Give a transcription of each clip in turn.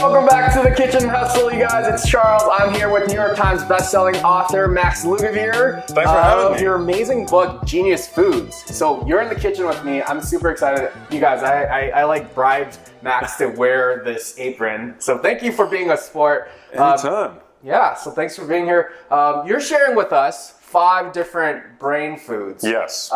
Welcome back to the Kitchen Hustle, you guys. It's Charles. I'm here with New York Times bestselling author Max Lugavere. Thanks for having me. Your amazing book, Genius Foods. So you're in the kitchen with me. I'm super excited. You guys, I like bribed Max to wear this apron. So thank you for being a sport. Anytime. Yeah, so thanks for being here. You're sharing with us 5 different brain foods. Yes.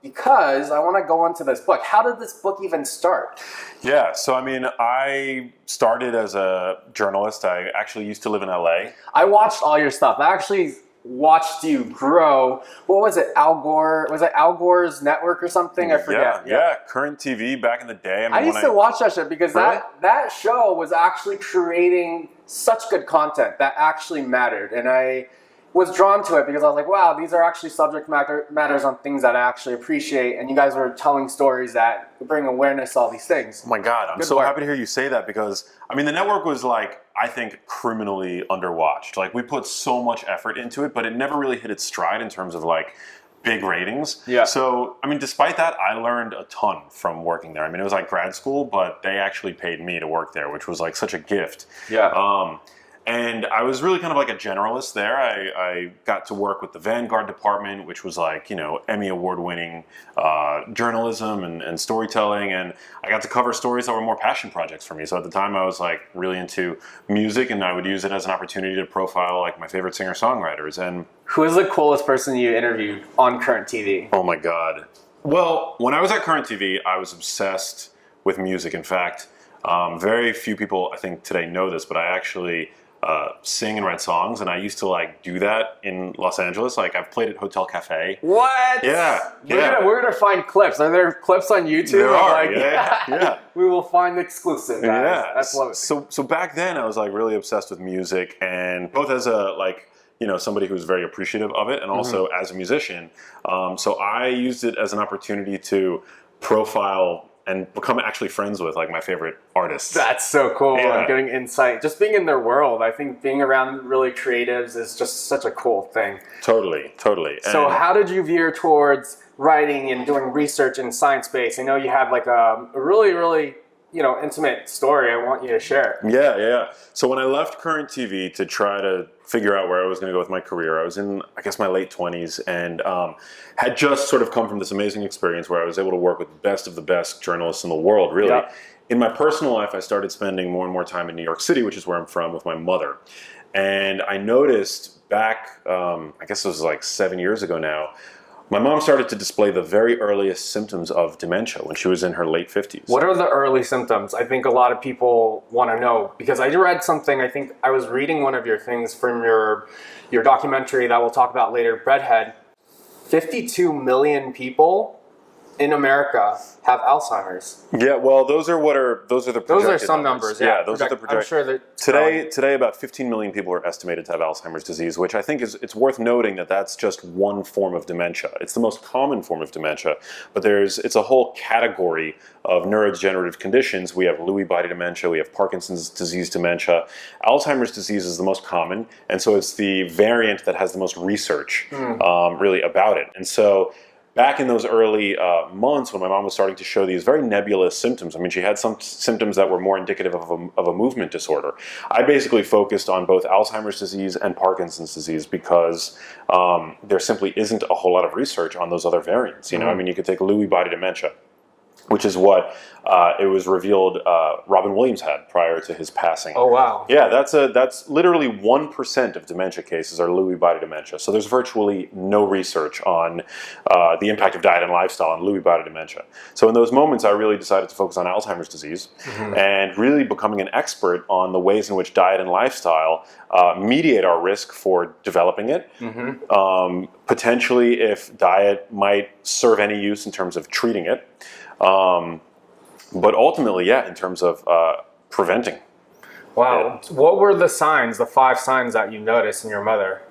Because I want to go into this book. How did this book even start? Yeah, so I mean, I started as a journalist. I actually used to live in LA. I watched all your stuff. I actually watched you grow. What was it, Al Gore? Was it Al Gore's network or something? I forget. Yeah, Current TV back in the day. I used to watch that shit because Really? that show was actually creating such good content that actually mattered. And I was drawn to it because I was like, wow, these are actually subject matters on things that I actually appreciate. And you guys were telling stories that bring awareness to all these things. Oh my God, I'm Good so work. happy to hear you say that because, I mean, the network was like, I think, criminally underwatched. Like, we put so much effort into it, but it never really hit its stride in terms of like big ratings. Yeah. So, I mean, despite that, I learned a ton from working there. I mean, it was like grad school, but they actually paid me to work there, which was like such a gift. Yeah. And I was really kind of like a generalist there. I got to work with the Vanguard department, which was like, you know, Emmy award-winning journalism and storytelling. And I got to cover stories that were more passion projects for me. So at the time I was like really into music, and I would use it as an opportunity to profile like my favorite singer-songwriters. And Who is the coolest person you interviewed on Current TV? oh my God. Well, when I was at Current TV, I was obsessed with music. In fact, very few people I think today know this, but I actually sing and write songs, and I used to like do that in Los Angeles. Like, I've played at Hotel Cafe. What? Yeah, We're gonna find clips. Are there clips on YouTube? There are, Like, yeah. We will find exclusive, guys. Yeah. That's love it. So back then I was like really obsessed with music, and both as a like, you know, somebody who's very appreciative of it, and also as a musician. So I used it as an opportunity to profile and become actually friends with like my favorite artists. That's so cool. Yeah. I'm getting insight. Just being in their world. I think being around really creatives is just such a cool thing. Totally. So And how did you veer towards writing and doing research in Sciencebase? I know you have like a really, really, you know, intimate story. I want you to share it. Yeah. So when I left Current TV to try to figure out where I was going to go with my career, I was in, I guess, my late 20s, and had just sort of come from this amazing experience where I was able to work with the best of the best journalists in the world, really. Yeah. In my personal life, I started spending more and more time in New York City, which is where I'm from, with my mother. And I noticed back, I guess it was like 7 years ago now, my mom started to display the very earliest symptoms of dementia when she was in her late 50s. What are the early symptoms? I think a lot of people want to know, because I read something, I think I was reading one of your things from your documentary that we'll talk about later, Breadhead. 52 million people in America have Alzheimer's. Yeah, well, those are the projected Those are some numbers. Yeah, those are the projected. I'm sure that Today, about 15 million people are estimated to have Alzheimer's disease, which I think it's worth noting that that's just one form of dementia. It's the most common form of dementia, but it's a whole category of neurodegenerative conditions. We have Lewy body dementia, we have Parkinson's disease dementia. Alzheimer's disease is the most common, and so it's the variant that has the most research really about it. And so back in those early months when my mom was starting to show these very nebulous symptoms, I mean, she had some symptoms that were more indicative of a movement disorder. I basically focused on both Alzheimer's disease and Parkinson's disease because there simply isn't a whole lot of research on those other variants. You know, I mean, you could take Lewy body dementia, which is what it was revealed Robin Williams had prior to his passing. Oh, wow. Yeah, that's literally 1% of dementia cases are Lewy body dementia. So there's virtually no research on the impact of diet and lifestyle on Lewy body dementia. So in those moments, I really decided to focus on Alzheimer's disease and really becoming an expert on the ways in which diet and lifestyle mediate our risk for developing it. Potentially, if diet might serve any use in terms of treating it. But ultimately, yeah, in terms of preventing. Wow. What were the signs, the 5 signs that you noticed in your mother?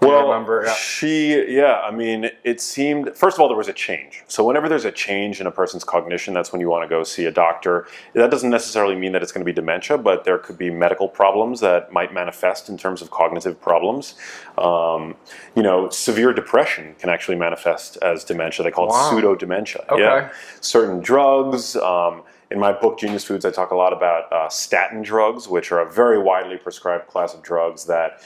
Well, remember? I mean, it seemed, first of all, there was a change. So whenever there's a change in a person's cognition, that's when you want to go see a doctor. That doesn't necessarily mean that it's going to be dementia, but there could be medical problems that might manifest in terms of cognitive problems. You know, severe depression can actually manifest as dementia. They call it pseudo-dementia. Okay. Yeah. Certain drugs, In my book, Genius Foods, I talk a lot about statin drugs, which are a very widely prescribed class of drugs that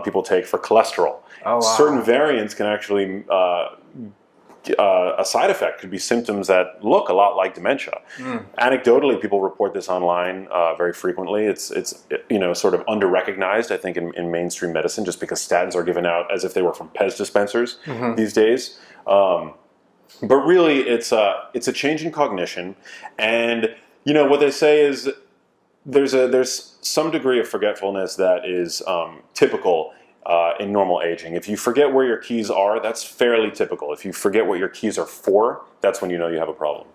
people take for cholesterol. Oh, wow. Certain variants can actually, a side effect could be symptoms that look a lot like dementia. Anecdotally, people report this online very frequently. It's sort of under-recognized, I think, in mainstream medicine, just because statins are given out as if they were from Pez dispensers these days. But really, it's a change in cognition, and what they say is there's some degree of forgetfulness that is typical in normal aging. If you forget where your keys are, that's fairly typical. If you forget what your keys are for, that's when you know you have a problem.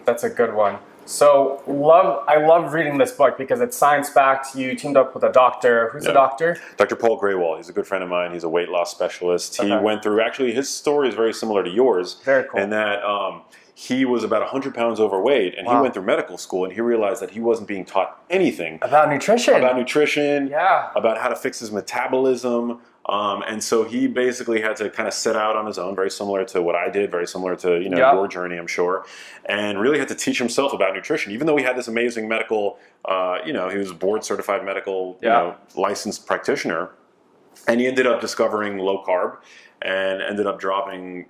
That's a good one. So I love reading this book because it's science-backed. You teamed up with a doctor. Who's the doctor? Dr. Paul Graywall. He's a good friend of mine. He's a weight loss specialist. He went through, actually, his story is very similar to yours. Very cool. In that he was about 100 pounds overweight, and he went through medical school, and he realized that he wasn't being taught anything about nutrition. About how to fix his metabolism. And so he basically had to kind of set out on his own, very similar to what I did, very similar to your journey, I'm sure, and really had to teach himself about nutrition. Even though he had this amazing medical, he was a board-certified medical, licensed practitioner, and he ended up discovering low carb and ended up dropping,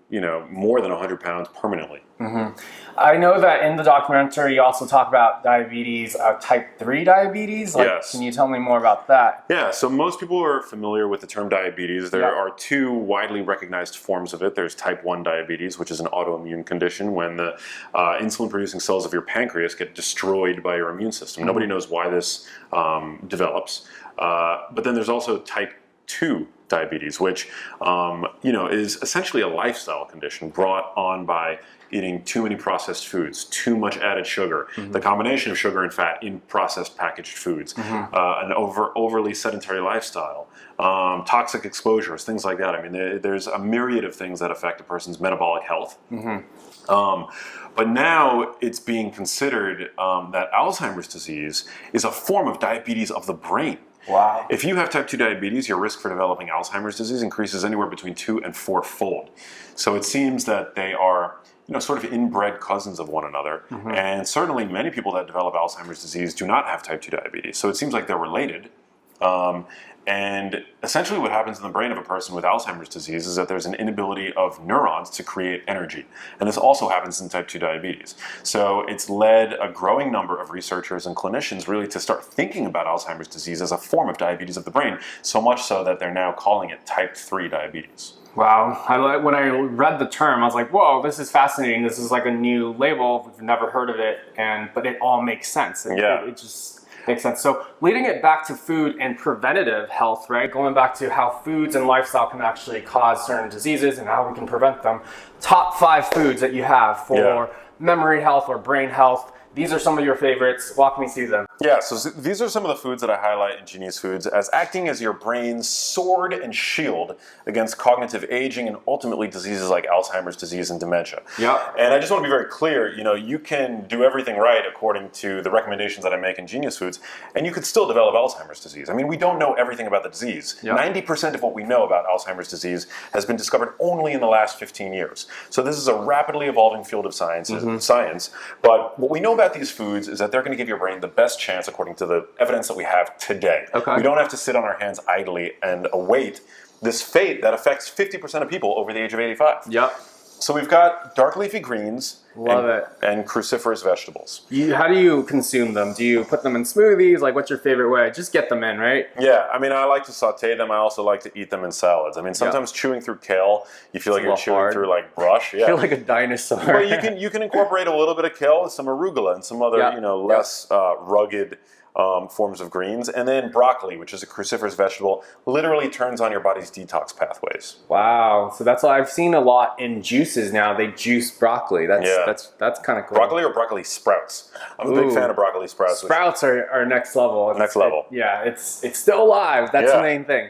more than 100 pounds permanently. I know that in the documentary you also talk about diabetes, type 3 diabetes. Yes. Can you tell me more about that? Yeah, so most people are familiar with the term diabetes. There are two widely recognized forms of it. There's type 1 diabetes, which is an autoimmune condition when the insulin-producing cells of your pancreas get destroyed by your immune system. Nobody knows why this develops. But then there's also type 2 diabetes, which is essentially a lifestyle condition brought on by eating too many processed foods, too much added sugar, the combination of sugar and fat in processed packaged foods, an overly sedentary lifestyle, toxic exposures, things like that. I mean, there's a myriad of things that affect a person's metabolic health. But now it's being considered that Alzheimer's disease is a form of diabetes of the brain. Wow. If you have type 2 diabetes, your risk for developing Alzheimer's disease increases anywhere between 2 and 4-fold. So it seems that they are, sort of inbred cousins of one another. And certainly many people that develop Alzheimer's disease do not have type 2 diabetes. So it seems like they're related. And essentially what happens in the brain of a person with Alzheimer's disease is that there's an inability of neurons to create energy. And this also happens in type 2 diabetes. So it's led a growing number of researchers and clinicians really to start thinking about Alzheimer's disease as a form of diabetes of the brain, so much so that they're now calling it type 3 diabetes. Wow. When I read the term, I was like, whoa, this is fascinating. This is like a new label. We've never heard of it, but it all makes sense. It just makes sense. So leading it back to food and preventative health, right? Going back to how foods and lifestyle can actually cause certain diseases and how we can prevent them. Top 5 foods that you have for memory health or brain health. These are some of your favorites. Walk me through them. Yeah, so these are some of the foods that I highlight in Genius Foods as acting as your brain's sword and shield against cognitive aging and ultimately diseases like Alzheimer's disease and dementia. Yeah. And I just want to be very clear, you can do everything right according to the recommendations that I make in Genius Foods, and you could still develop Alzheimer's disease. I mean, we don't know everything about the disease. 90% of what we know about Alzheimer's disease has been discovered only in the last 15 years. So this is a rapidly evolving field of science, but what we know about these foods is that they're going to give your brain the best chance according to the evidence that we have today. We don't have to sit on our hands idly and await this fate that affects 50% of people over the age of 85. So we've got dark leafy greens and cruciferous vegetables. How do you consume them? Do you put them in smoothies? Like, what's your favorite way? Just get them in, right? Yeah, I mean, I like to saute them. I also like to eat them in salads. I mean, sometimes chewing through kale, you feel like you're chewing through like brush. I feel like a dinosaur. But you can incorporate a little bit of kale with some arugula and some other less rugged forms of greens, and then broccoli, which is a cruciferous vegetable, literally turns on your body's detox pathways. Wow! So that's what I've seen a lot in juices now. They juice broccoli. That's kind of cool. Broccoli or broccoli sprouts. I'm a big fan of broccoli sprouts. Sprouts are next level. Next level. It's still alive. That's the main thing.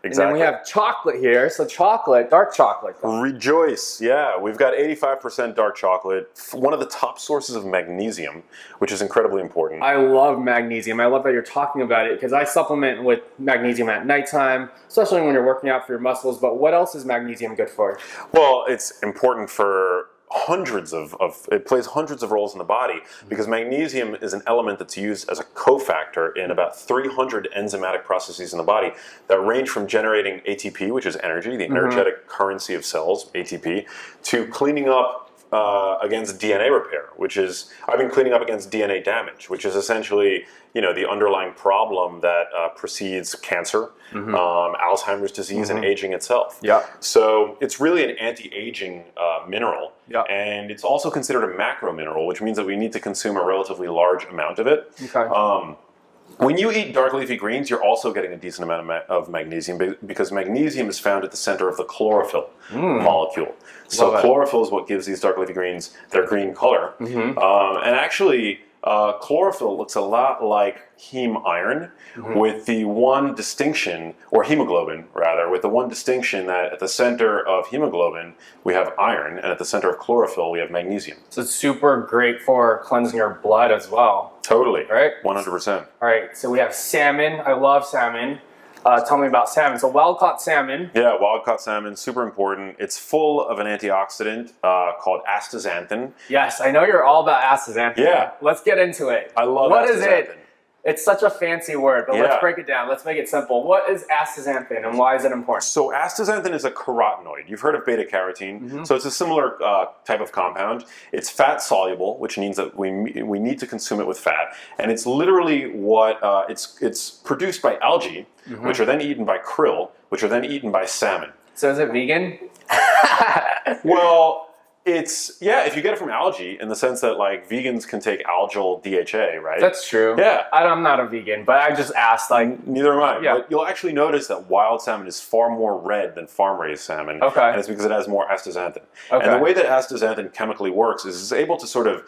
And then we have chocolate here. So chocolate, dark chocolate. Rejoice. Yeah, we've got 85% dark chocolate, one of the top sources of magnesium, which is incredibly important. I love magnesium. I love that you're talking about it because I supplement with magnesium at nighttime, especially when you're working out for your muscles. But what else is magnesium good for? Well, it's important for it plays hundreds of roles in the body, because magnesium is an element that's used as a cofactor in about 300 enzymatic processes in the body that range from generating ATP, which is energy, the energetic currency of cells, ATP, to cleaning up against DNA repair, which is, I've been cleaning up against DNA damage, which is essentially, the underlying problem that precedes cancer, Alzheimer's disease, and aging itself. Yeah. So it's really an anti-aging mineral, yeah. and it's also considered a macro mineral, which means that we need to consume a relatively large amount of it. Okay. When you eat dark leafy greens, you're also getting a decent amount of magnesium, because magnesium is found at the center of the chlorophyll molecule. So chlorophyll is what gives these dark leafy greens their green color. And actually, chlorophyll looks a lot like heme iron, with the one distinction, or hemoglobin rather, with the one distinction that at the center of hemoglobin we have iron, and at the center of chlorophyll we have magnesium. So it's super great for cleansing your blood as well. Totally. Right? 100%. All right, so we have salmon. I love salmon. Tell me about salmon. So wild-caught salmon. Yeah, wild-caught salmon, super important. It's full of an antioxidant called astaxanthin. Yes, I know you're all about astaxanthin. Yeah. Let's get into it. I love What astaxanthin. is it? It's such a fancy word, but let's break it down. Let's make it simple. What is astaxanthin, and why is it important? So astaxanthin is a carotenoid. You've heard of beta-carotene. So it's a similar type of compound. It's fat-soluble, which means that we need to consume it with fat. And it's literally what, it's produced by algae, which are then eaten by krill, which are then eaten by salmon. So is it vegan? Well, it's, if you get it from algae, in the sense that like vegans can take algal DHA, right? That's true. Yeah. I'm not a vegan, but I just asked, like... Neither am I. Yeah. But you'll actually notice that wild salmon is far more red than farm-raised salmon. Okay. And it's because it has more astaxanthin. Okay. And the way that astaxanthin chemically works is it's able to sort of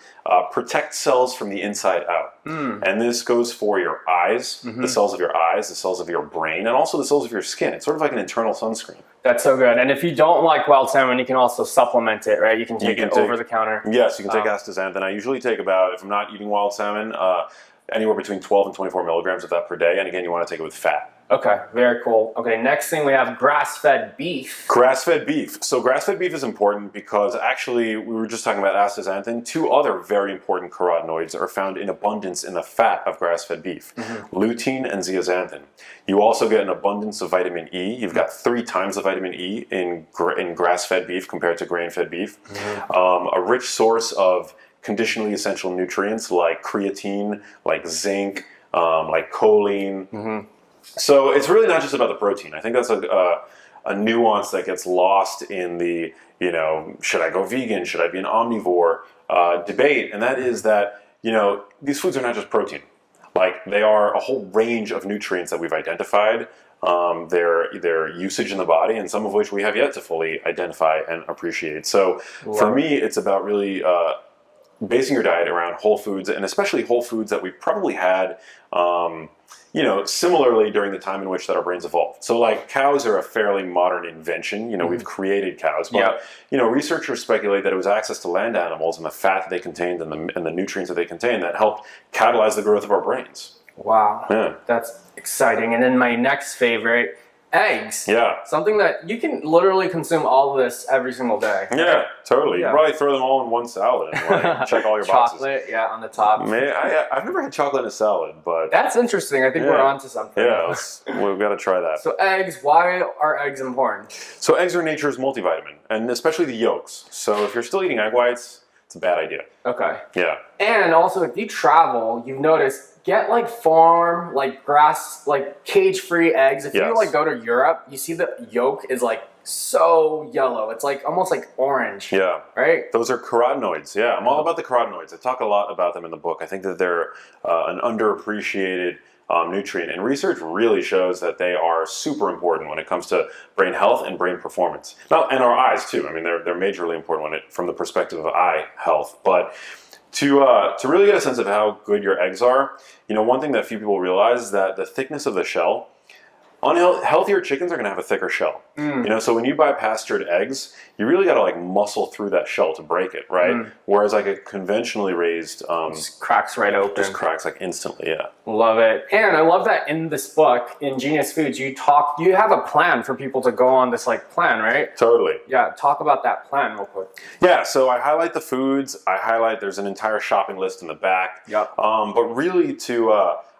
protect cells from the inside out. And this goes for your eyes, the cells of your eyes, the cells of your brain, and also the cells of your skin. It's sort of like an internal sunscreen. That's so good. And if you don't like wild salmon, you can also supplement it, right? You can take it over the counter. Yes, you can take astaxanthin. I usually take about, if I'm not eating wild salmon, anywhere between 12 and 24 milligrams of that per day. And again, you want to take it with fat. Okay, very cool. Okay, next thing we have grass-fed beef. Grass-fed beef. So grass-fed beef is important because actually, we were just talking about astaxanthin. Two other very important carotenoids are found in abundance in the fat of grass-fed beef. Lutein and zeaxanthin. You also get an abundance of vitamin E. You've got 3 times the vitamin E in grass-fed beef compared to grain-fed beef. A rich source of conditionally essential nutrients like creatine, like zinc, like choline. So it's really not just about the protein. I think that's a nuance that gets lost in the, should I go vegan? Should I be an omnivore debate? And that is that, these foods are not just protein. Like, they are a whole range of nutrients that we've identified, their usage in the body, and some of which we have yet to fully identify and appreciate. So for me, it's about really basing your diet around whole foods, and especially whole foods that we probably had similarly during the time in which that our brains evolved. So like cows are a fairly modern invention. We've created cows, but researchers speculate that it was access to land animals and the fat that they contained and the nutrients that they contained that helped catalyze the growth of our brains. Wow, Yeah. That's exciting. And then my next favorite, eggs. Yeah. Something that you can literally consume all of this every single day. Yeah, totally. Yeah. You probably throw them all in one salad and check all your boxes. Chocolate, on the top. I've never had chocolate in a salad, but That's interesting. I think we're onto something. yeah, we've got to try that. So eggs, why are eggs important? So eggs are nature's multivitamin, and especially the yolks. So if you're still eating egg whites, it's a bad idea. Okay. Yeah. And also, if you travel, you've noticed, get like farm, like grass, like cage-free eggs. If you like go to Europe, you see the yolk is like so yellow. It's like almost like orange. Yeah. Right? Those are carotenoids. Yeah, I'm all about the carotenoids. I talk a lot about them in the book. I think that they're an underappreciated nutrient, and research really shows that they are super important when it comes to brain health and brain performance. Now, and our eyes too. I mean, they're majorly important from the perspective of eye health. But to really get a sense of how good your eggs are, one thing that few people realize is that the thickness of the shell Healthier chickens are going to have a thicker shell. So when you buy pastured eggs, you really got to like muscle through that shell to break it, right? Whereas like a conventionally raised just cracks right open. Just cracks like instantly, yeah. Love it. And I love that in this book, in Genius Foods, you have a plan for people to go on this like plan, right? Totally. Yeah, talk about that plan real quick. Yeah, so I highlight the foods. There's an entire shopping list in the back. Yep. But really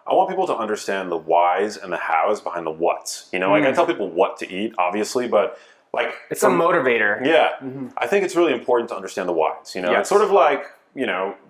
I want people to understand the whys and the hows behind the whats. Like I tell people what to eat, obviously, but like it's a motivator. Yeah, I think it's really important to understand the whys. Yes. It's sort of like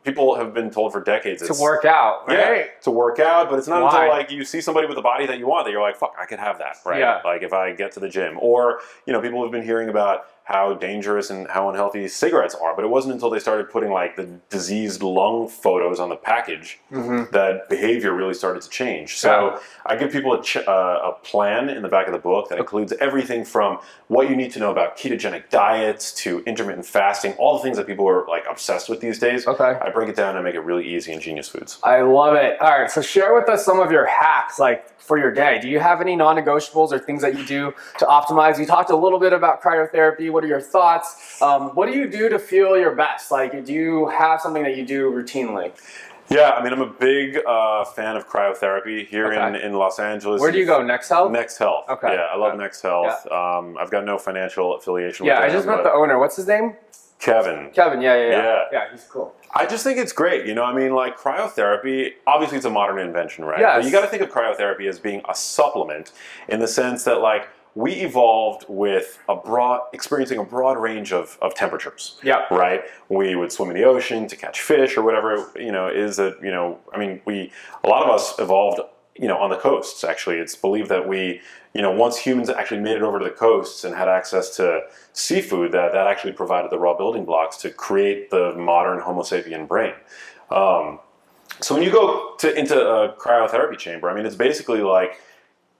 people have been told for decades to work out, right? Yeah, to work out, but it's not until like you see somebody with a body that you want that you're like, fuck, I could have that, right? Yeah. Like if I get to the gym, or people have been hearing about how dangerous and how unhealthy cigarettes are, but it wasn't until they started putting like the diseased lung photos on the package that behavior really started to change. So I give people a plan in the back of the book that includes everything from what you need to know about ketogenic diets to intermittent fasting, all the things that people are like obsessed with these days. Okay. I break it down and make it really easy in Genius Foods. I love it. All right, so share with us some of your hacks like for your day. Do you have any non-negotiables or things that you do to optimize? You talked a little bit about cryotherapy. What are your thoughts? What do you do to feel your best? Like, do you have something that you do routinely? Yeah, I mean, I'm a big fan of cryotherapy here in Los Angeles. Where do you go? Next Health? Next Health. Okay. Yeah, I love Next Health. Yeah. I've got no financial affiliation with them. Yeah, I just met the owner. What's his name? Kevin. Yeah, he's cool. I just think it's great. I mean, like cryotherapy, obviously it's a modern invention, right? Yes. But you got to think of cryotherapy as being a supplement in the sense that like we evolved with experiencing a broad range of temperatures. Yeah. Right? We would swim in the ocean to catch fish or whatever, is that, I mean, a lot of us evolved, on the coasts, actually. It's believed that once humans actually made it over to the coasts and had access to seafood, that actually provided the raw building blocks to create the modern Homo sapien brain. So when you go into a cryotherapy chamber, I mean, it's basically like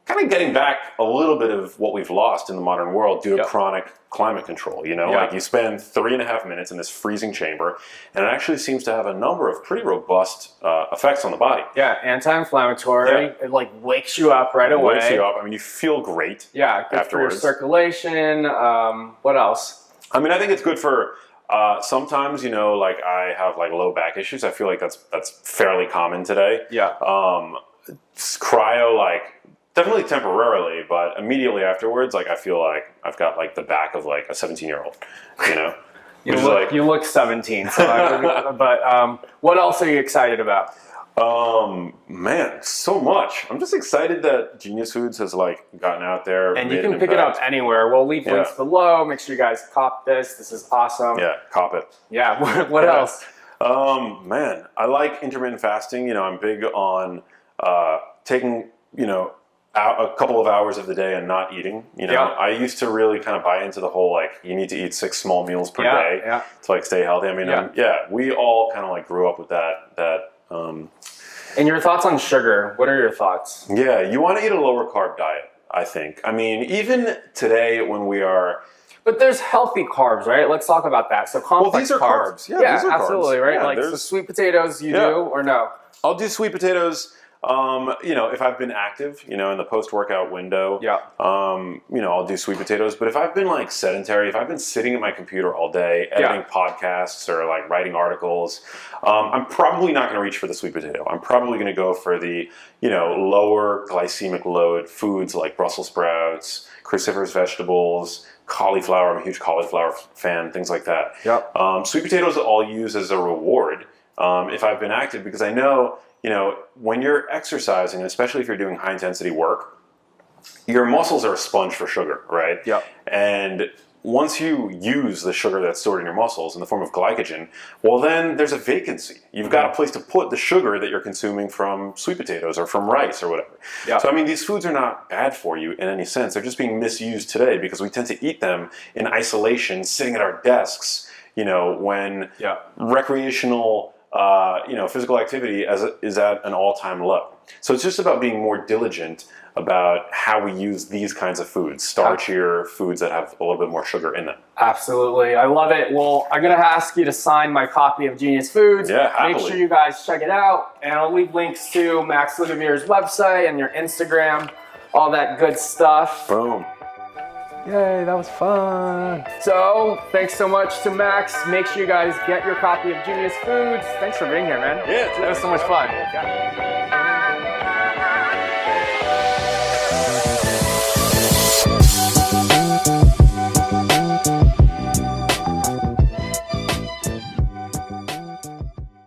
kind of getting back a little bit of what we've lost in the modern world due to chronic climate control. Like you spend 3.5 minutes in this freezing chamber, and it actually seems to have a number of pretty robust effects on the body. Yeah, anti-inflammatory. It like wakes you up right away. Wakes you up. I mean, you feel great. Yeah, good afterwards. For your circulation. What else? I mean, I think it's good for. Sometimes, like I have like low back issues. I feel like that's fairly common today. Yeah. Cryo, like. Definitely temporarily, but immediately afterwards, like I feel like I've got like the back of like a 17-year-old, You look 17, so but what else are you excited about? Man, so much. I'm just excited that Genius Foods has like gotten out there. And you can pick it up anywhere. We'll leave links below. Make sure you guys cop this. This is awesome. Yeah, cop it. Yeah, what else? Man, I like intermittent fasting. I'm big on taking, a couple of hours of the day and not eating. I used to really kind of buy into the whole like you need to eat 6 small meals per day to like stay healthy. I mean, we all kind of like grew up with that. And your thoughts on sugar? What are your thoughts? Yeah, you want to eat a lower carb diet, I think. I mean, even today when we are. But there's healthy carbs, right? Let's talk about that. So complex these are carbs. Yeah, these are absolutely, carbs. right? Yeah, like the sweet potatoes you do or no? I'll do sweet potatoes. If I've been active, in the post-workout window, I'll do sweet potatoes. But if I've been like sedentary, if I've been sitting at my computer all day editing podcasts or like writing articles, I'm probably not going to reach for the sweet potato. I'm probably going to go for the, lower glycemic load foods like Brussels sprouts, cruciferous vegetables, cauliflower. I'm a huge cauliflower fan, things like that. Yep. Sweet potatoes I'll use as a reward if I've been active because I know, when you're exercising, especially if you're doing high intensity work, your muscles are a sponge for sugar, right? Yep. And once you use the sugar that's stored in your muscles in the form of glycogen, well then there's a vacancy. You've got a place to put the sugar that you're consuming from sweet potatoes or from rice or whatever. Yep. So I mean, these foods are not bad for you in any sense. They're just being misused today because we tend to eat them in isolation, sitting at our desks, when recreational physical activity is at an all-time low. So it's just about being more diligent about how we use these kinds of foods, starchier foods that have a little bit more sugar in them. Absolutely. I love it. Well, I'm going to ask you to sign my copy of Genius Foods. Yeah, happily. Make sure you guys check it out. And I'll leave links to Max Lugavere's website and your Instagram. all that good stuff. Boom. Yay, that was fun. So, thanks so much to Max. Make sure you guys get your copy of Genius Foods. Thanks for being here, man. Yeah, that was so much fun.